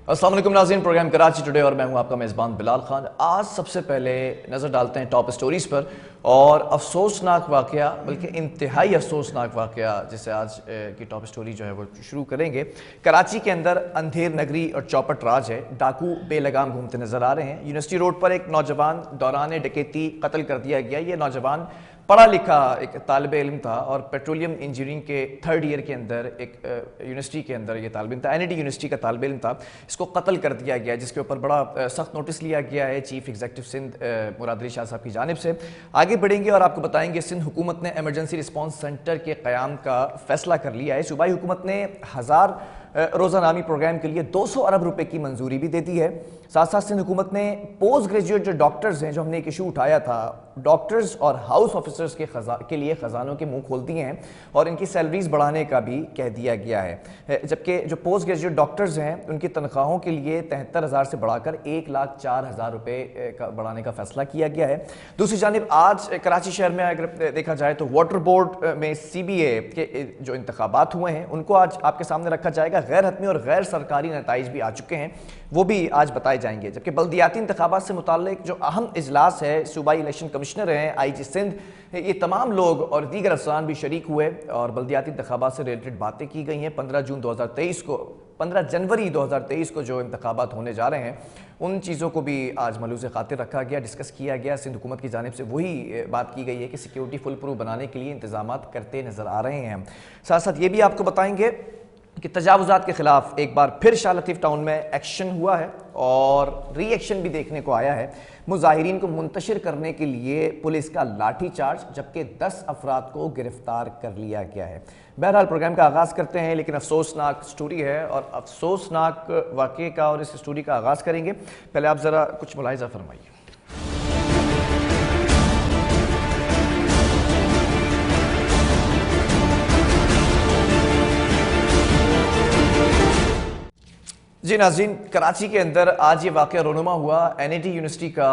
अस्सलाम वालेकुम नाज़रीन, प्रोग्राम कराची टुडे और मैं हूं आपका मेज़बान बिलाल खान। आज सबसे पहले नज़र डालते हैं टॉप स्टोरीज़ पर और अफसोसनाक वाक़या, बल्कि इंतहाई अफसोसनाक वाक़या जिसे आज की टॉप स्टोरी जो है वो शुरू करेंगे। कराची के अंदर अंधेर नगरी और चौपट राज है। डाकू बेलगाम घूमते नज़र आ रहे हैं। यूनिवर्सिटी रोड पर एक नौजवान दौरान डकैती कत्ल कर दिया गया। ये नौजवान पढ़ा लिखा एक तालिब इल्म था और पेट्रोलियम इंजीनियरिंग के थर्ड ईयर के अंदर एक यूनिवर्सिटी के अंदर ये तालिब इल्म था, एनआईटी यूनिवर्सिटी का तालिब इल्म था। इसको कत्ल कर दिया गया, जिसके ऊपर बड़ा सख्त नोटिस लिया गया है चीफ एग्जीक्यूटिव सिंध मुराद अली शाह साहब की जानिब से। आगे बढ़ेंगे और आपको बताएंगे सिंध हुकूमत ने एमरजेंसी रिस्पॉन्स सेंटर के क़याम का फैसला कर लिया है। सूबाई हुकूमत ने 1000 रोज़ा नामी प्रोग्राम के लिए 200 अरब रुपए की मंजूरी भी दे दी है। साथ साथ सिंध हुकूमत ने पोस्ट ग्रेजुएट जो डॉक्टर्स हैं, जो हमने एक इशू उठाया था, डॉक्टर्स और हाउस ऑफिसर्स के लिए ख़जानों के मुंह खोल दिए हैं और इनकी सैलरीज बढ़ाने का भी कह दिया गया है। जबकि जो पोस्ट ग्रेजुएट डॉक्टर्स हैं उनकी तनख्वाहों के लिए 73,000 से बढ़ाकर 1,04,000 रुपये का बढ़ाने का फैसला किया गया है। दूसरी जानिब आज कराची शहर में अगर देखा जाए तो वाटर बोर्ड में CBA के जो इंतखाबात हुए हैं उनको आज आपके सामने रखा जाएगा। गैर हतमी और गैर सरकारी नताइज भी आ चुके हैं, वो भी आज बताए जाएंगे। जबकि बल्दियाती इंतखाबात से मुताल्लिक जो अहम इजलास है, सूबाई इलेक्शन कमिश्नर हैं, IG सिंध, ये तमाम लोग और दीगर अफसरान भी शरीक हुए और बल्दियाती इंतखाबात से रिलेटेड बातें की गई हैं। 15 जनवरी 2023 को जो इंतखाबात होने जा रहे हैं उन चीज़ों को भी आज मलूज़ खातिर रखा गया, डिस्कस किया गया। सिंध हुकूमत की जानिब से वही बात की गई है कि सिक्योरिटी फुल प्रूफ बनाने के लिए इंतजामात करते नज़र आ रहे हैं। साथ साथ ये भी आपको बताएंगे कि तजावुज़ात के ख़िलाफ़ एक बार फिर शाह लतीफ़ टाउन में एक्शन हुआ है और रिएक्शन भी देखने को आया है। मुजाहिरीन को मुंतशिर करने के लिए पुलिस का लाठी चार्ज, जबकि 10 अफराद को गिरफ्तार कर लिया गया है। बहरहाल प्रोग्राम का आगाज़ करते हैं, लेकिन अफसोसनाक स्टोरी है और अफसोसनाक वाक़े का और इस स्टोरी का आगाज़ करेंगे। पहले आप ज़रा कुछ मुलाहिज़ा फरमाइए। जी नाज़रीन, कराची के अंदर आज ये वाक़या रोनुमा हुआ। एनआईटी यूनिवर्सिटी का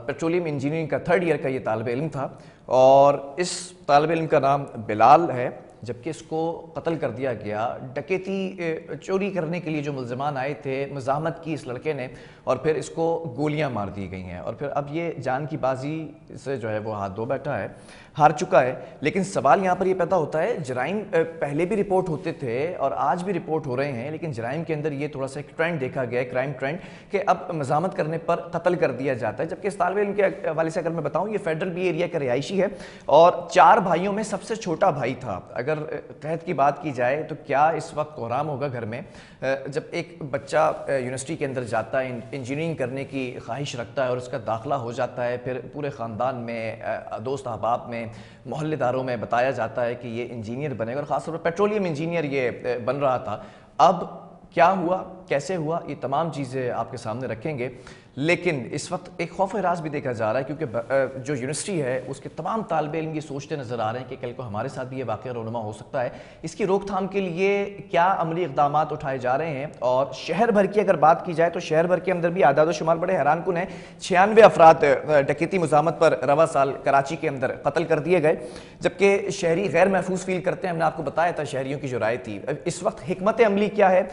पेट्रोलियम इंजीनियरिंग का थर्ड ईयर का ये तालिब इल्म था और इस तालिब इल्म का नाम बिलाल है, जबकि इसको कत्ल कर दिया गया। डकैती चोरी करने के लिए जो मुल्ज़िमान आए थे, मज़ाहमत की इस लड़के ने और फिर इसको गोलियां मार दी गई हैं और फिर अब ये जान की बाजी से जो है वो हाथ धो बैठा है, हार चुका है। लेकिन सवाल यहाँ पर ये पैदा होता है, जराइम पहले भी रिपोर्ट होते थे और आज भी रिपोर्ट हो रहे हैं, लेकिन जराइम के अंदर ये थोड़ा सा एक ट्रेंड देखा गया है, क्राइम ट्रेंड, कि अब मज़ाहमत करने पर कत्ल कर दिया जाता है। जबकि इस तालिब इल्म के हवाले से अगर मैं बताऊँ, ये फेडरल बी एरिया का रिहायशी है और 4 भाइयों में सबसे छोटा भाई था। अगर कहत की बात की जाए तो क्या इस वक्त कोहराम होगा घर में जब एक बच्चा यूनिवर्सिटी के अंदर जाता है, इंजीनियरिंग करने की ख्वाहिश रखता है और उसका दाखिला हो जाता है, फिर पूरे ख़ानदान में, दोस्त अहबाब में, मोहल्लेदारों में बताया जाता है कि ये इंजीनियर बनेगा और ख़ासतौर पर पेट्रोलियम इंजीनियर ये बन रहा था। अब क्या हुआ, कैसे हुआ, ये तमाम चीज़ें आपके सामने रखेंगे। लेकिन इस वक्त एक खौफ राज भी देखा जा रहा है, क्योंकि जो यूनिवर्सिटी है उसके तमाम तालिब इल्म ये सोचते नज़र आ रहे हैं कि कल को हमारे साथ भी ये वाक़या रोनुमा हो सकता है। इसकी रोकथाम के लिए क्या अमली इक़दाम उठाए जा रहे हैं और शहर भर की अगर बात की जाए तो शहर भर के अंदर भी आदाद शुमार बड़े हैरानकुन है। 96 अफराद डकैती मुज़ाहमत पर रवा साल कराची के अंदर कत्ल कर दिए गए, जबकि शहरी गैर महफूज फील करते हैं। हमने आपको बताया था शहरियों की जो राय थी। इस वक्त हिकमत अमली क्या है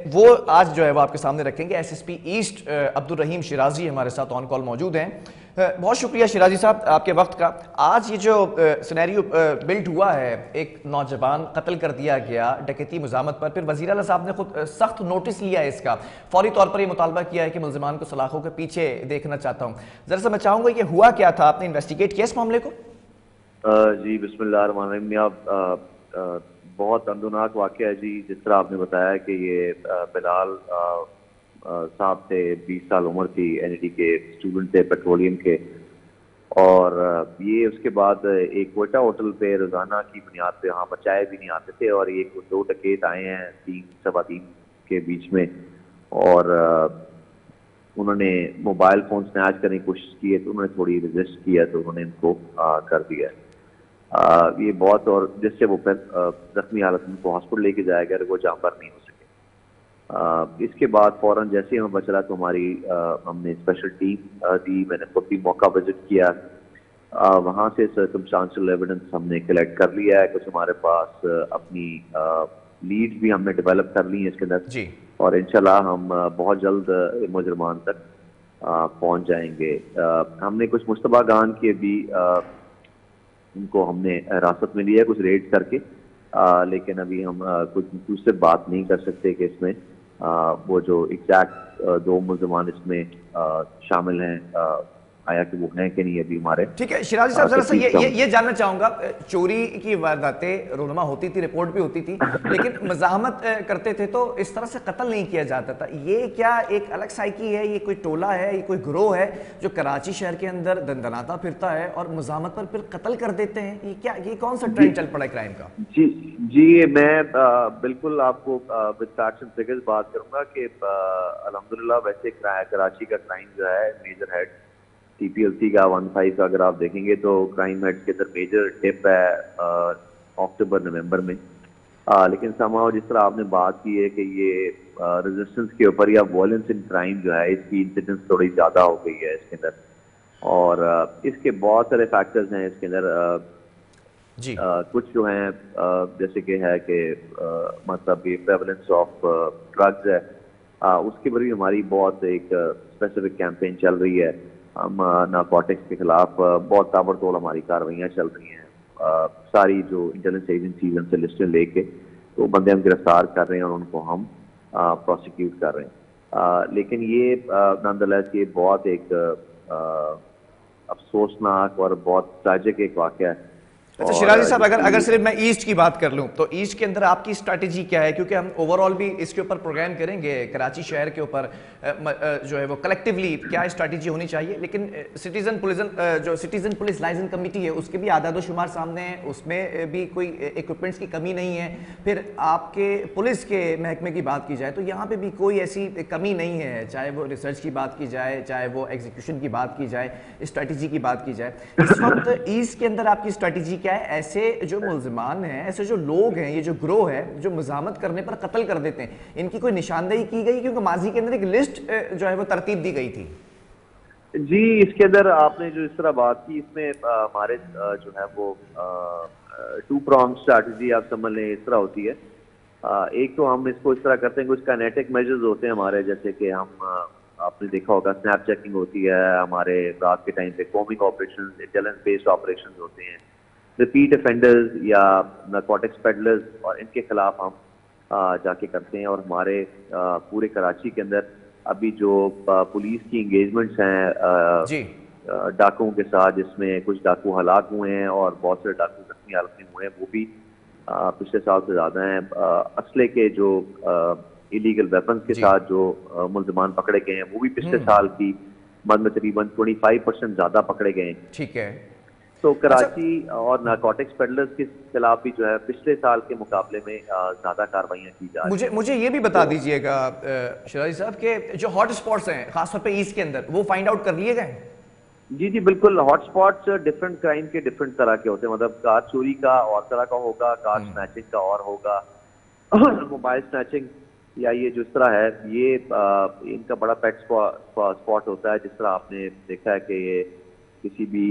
वो आज जो है वो आपके सामने रखेंगे। SSP ईस्ट अब्दुल रहीम शिराजी हमारे साथ ऑन कॉल मौजूद हैं। बहुत शुक्रिया शिराजी साहब आपके वक्त का। आज ये जो सिनेरियो बिल्ड हुआ है, एक नौजवान कत्ल कर दिया गया डकैती मुज़ाहमत पर, फिर वज़ीर आला साहब ने खुद सख्त नोटिस लिया है इसका, फौरी तौर पर ये मुतालबा किया है कि मुल्ज़िमान को सलाखों के पीछे देखना चाहता हूँ। ज़रा सा मैं चाहूँगा कि हुआ क्या था, आपने इन्वेस्टिगेट किया इस मामले को? जी बिस्मिल्लाहिर्रहमानिर्रहीम। बहुत दर्दनाक वाक़या है जी। जिस तरह आपने बताया कि ये बिलाल साहब थे, 20 साल उम्र थी, NIT के स्टूडेंट थे पेट्रोलियम के, और ये उसके बाद एक कोयटा होटल पे रोज़ाना की बुनियाद पे, वहाँ पर चाय भी नहीं आते थे, और ये 2 डकैत आए हैं 3-3:15 के बीच में, और उन्होंने मोबाइल फ़ोन स्नैच करने की कोशिश की है, तो उन्होंने थोड़ी रेजिस्ट किया तो उन्होंने इनको कर दिया। ये बहुत, और जिससे वो जख्मी हालत में उनको हॉस्पिटल लेके जाया गया, वो जांबर नहीं हो सके। इसके बाद फौरन जैसे ही हमें बच रहा तो हमने स्पेशल टीम दी। मैंने खुद भी मौका विजिट किया, वहाँ से सर्कमस्टांशियल एविडेंस हमने कलेक्ट कर लिया है। कुछ हमारे पास अपनी لیڈ بھی ہم نے ڈیولپ کر لی ہیں اس کے اندر جی اور انشاءاللہ ہم بہت جلد مجرمان تک پہنچ جائیں گے. ہم نے کچھ مشتبہ گان کے بھی ان کو ہم نے حراست میں لیا ہے کچھ ریڈ کر کے, لیکن ابھی ہم کچھ دوسرے بات نہیں کر سکتے کہ اس میں وہ جو ایگزیکٹ 2 ملزمان اس میں شامل ہیں آیا کہ وہ ہیں کہ نہیں ابھی ہمارے. ٹھیک ہے شیرازی صاحب, ذرا سا یہ جاننا چاہوں گا, چوری کی وارداتیں رونما ہوتی تھی, رپورٹ بھی ہوتی تھی, لیکن مزاحمت کرتے تھے تو اس طرح سے قتل نہیں کیا جاتا تھا. یہ کیا ایک الگ سائیکی ہے, یہ کوئی ٹولہ ہے, یہ کوئی گروہ ہے جو کراچی شہر کے اندر دندناتا پھرتا ہے اور مزاحمت پر پھر قتل کر دیتے ہیں؟ یہ کیا, یہ کون سا ٹرینڈ چل پڑا ہے کرائم کا؟ جی میں بالکل آپ کو وتھ فیکٹس اینڈ فگرز بات کروں گا کہ الحمدللہ ویسے کراچی کا کرائم جو ہے major head T P L C کا 15 کا اگر آپ دیکھیں گے تو کرائم ہیڈ کے اندر میجر ٹپ ہے اکتوبر نومبر میں, لیکن سمہاؤ جس طرح آپ نے بات کی ہے کہ یہ ریزسٹنس کے اوپر یا وائلنس ان کرائم جو ہے اس کی انسیڈنس تھوڑی زیادہ ہو گئی ہے اس کے اندر, اور اس کے بہت سارے فیکٹرز ہیں اس کے اندر. جی کچھ جو ہیں جیسے کہ ہے کہ مطلب یہ پریولنس آف ڈرگز ہے, اس کے اوپر بھی ہماری بہت ایک اسپیسیفک کیمپین چل رہی ہے. ہم نارکوٹکس کے خلاف بہت تابڑ توڑ ہماری کارروائیاں چل رہی ہیں. ساری جو انٹیلیجنس ایجنسیز ان سے لسٹیں لے کے تو بندے ہم گرفتار کر رہے ہیں اور ان کو ہم پروسیکیوٹ کر رہے ہیں. لیکن یہ نانڈلیس یہ بہت ایک افسوسناک اور بہت ٹریجک ایک واقعہ ہے. اچھا شیرازی صاحب, اگر صرف میں ایسٹ کی بات کر لوں تو ایسٹ کے اندر آپ کی اسٹریٹجی کیا ہے؟ کیونکہ ہم اوور آل بھی اس کے اوپر پروگرام کریں گے کراچی شہر کے اوپر جو ہے وہ کلیکٹیولی کیا اسٹریٹجی ہونی چاہیے, لیکن سٹیزن پولیس لائزن کمیٹی ہے اس کے بھی اعداد و شمار سامنے ہیں, اس میں بھی کوئی ایکوپمنٹس کی کمی نہیں ہے. پھر آپ کے پولیس کے محکمے کی بات کی جائے تو یہاں پہ بھی کوئی ایسی کمی نہیں ہے, چاہے وہ ریسرچ کی بات کی جائے, چاہے وہ ایگزیکیوشن کی بات کی جائے, اسٹریٹجی کی بات کی جائے. اس وقت ایسٹ کے اندر آپ کی اسٹریٹجی کیا ہے؟ ایسے جو ملزمان ہیں, ایسے جو لوگ ہیں, یہ جو گروہ ہے جو مزاحمت کرنے پر قتل کر دیتے ہیں, ان کی کوئی نشاندہی کی گئی؟ کیونکہ ماضی کے اندر ایک لسٹ جو ہے وہ ترتیب دی گئی تھی. جی اس کے اندر آپ نے جو اس طرح بات کی, اس میں ہمارے جو ہے وہ 2 pronged اسٹریٹجی آپ سمجھ لیں اس طرح ہوتی ہے. ایک تو ہم اس کو اس طرح کرتے ہیں, کچھ کائنیٹک میجرز ہوتے ہیں ہمارے, جیسے کہ ہم آپ نے دیکھا ہوگا سنیپ چیکنگ ہوتی ہے ہمارے رات کے ٹائم پہ, کومنگ آپریشنز, انٹیلیجنس بیسڈ آپریشنز ہوتے ہیں, ریپیٹ افینڈرز یا نارکوٹکس پیڈلرز اور ان کے خلاف ہم جا کے کرتے ہیں. اور ہمارے پورے کراچی کے اندر ابھی جو پولیس کی انگیجمنٹس ہیں جی ڈاکوؤں کے ساتھ, جس میں کچھ ڈاکو ہلاک ہوئے ہیں اور بہت سے ڈاکو زخمی حالت میں ہوئے ہیں, وہ بھی پچھلے سال سے زیادہ ہیں. اسلحے کے جو ایلیگل ویپنز کے ساتھ جو ملزمان پکڑے گئے ہیں وہ بھی پچھلے سال کی مد میں تقریباً 25% زیادہ پکڑے گئے ہیں. ٹھیک ہے. تو کراچی اور نارکوٹکس پیڈلرز کے خلاف بھی جو ہے پچھلے سال کے مقابلے میں زیادہ کارروائیاں کی جا رہی ہیں. مجھے یہ بھی بتا دیجئے گا شیرازی صاحب کہ جو ہاٹ اسپاٹس ہیں خاص طور پہ ایسٹ کے اندر, وہ فائنڈ آؤٹ کر لیے گئے؟ جی بالکل. ہاٹ اسپاٹس ڈفرینٹ کرائم کے ڈفرینٹ طرح کے ہوتے ہیں, مطلب کار چوری کا اور طرح کا ہوگا, کار سنیچنگ کا اور ہوگا, موبائل سنیچنگ یا یہ جو اس طرح ہے یہ ان کا بڑا پیٹ اسپاٹ ہوتا ہے. جس طرح آپ نے دیکھا ہے کہ یہ کسی بھی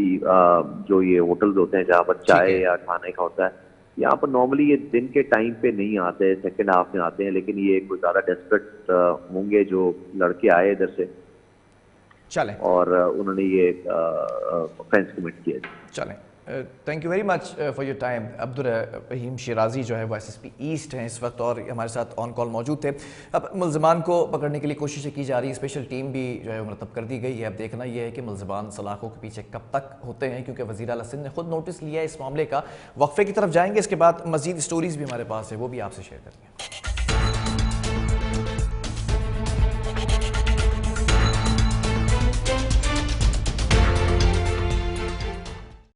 جو یہ ہوٹلز ہوتے ہیں جہاں پر چائے یا کھانے کا ہوتا ہے, یہاں پر نارملی یہ دن کے ٹائم پہ نہیں آتے, سیکنڈ ہاف میں آتے ہیں, لیکن یہ کوئی زیادہ ڈیسپریٹ ہوں گے جو لڑکے آئے ادھر سے چلیں اور انہوں نے یہ آفینس کمٹ کیا. چلیں, thank you very much for your time. Abdul Rahim Shirazi جو ہے وہ ایس ایس پی ایسٹ ہیں اس وقت اور ہمارے ساتھ آن کال موجود تھے. اب ملزمان کو پکڑنے کے لیے کوششیں کی جا رہی ہیں, اسپیشل ٹیم بھی جو ہے مرتب کر دی گئی ہے. اب دیکھنا یہ ہے کہ ملزمان سلاخوں کے پیچھے کب تک ہوتے ہیں, کیونکہ وزیر اعلیٰ سندھ نے خود نوٹس لیا ہے اس معاملے کا. وقفے کی طرف جائیں گے, اس کے بعد مزید اسٹوریز بھی ہمارے پاس ہے, وہ بھی آپ سے شیئر کریں گے.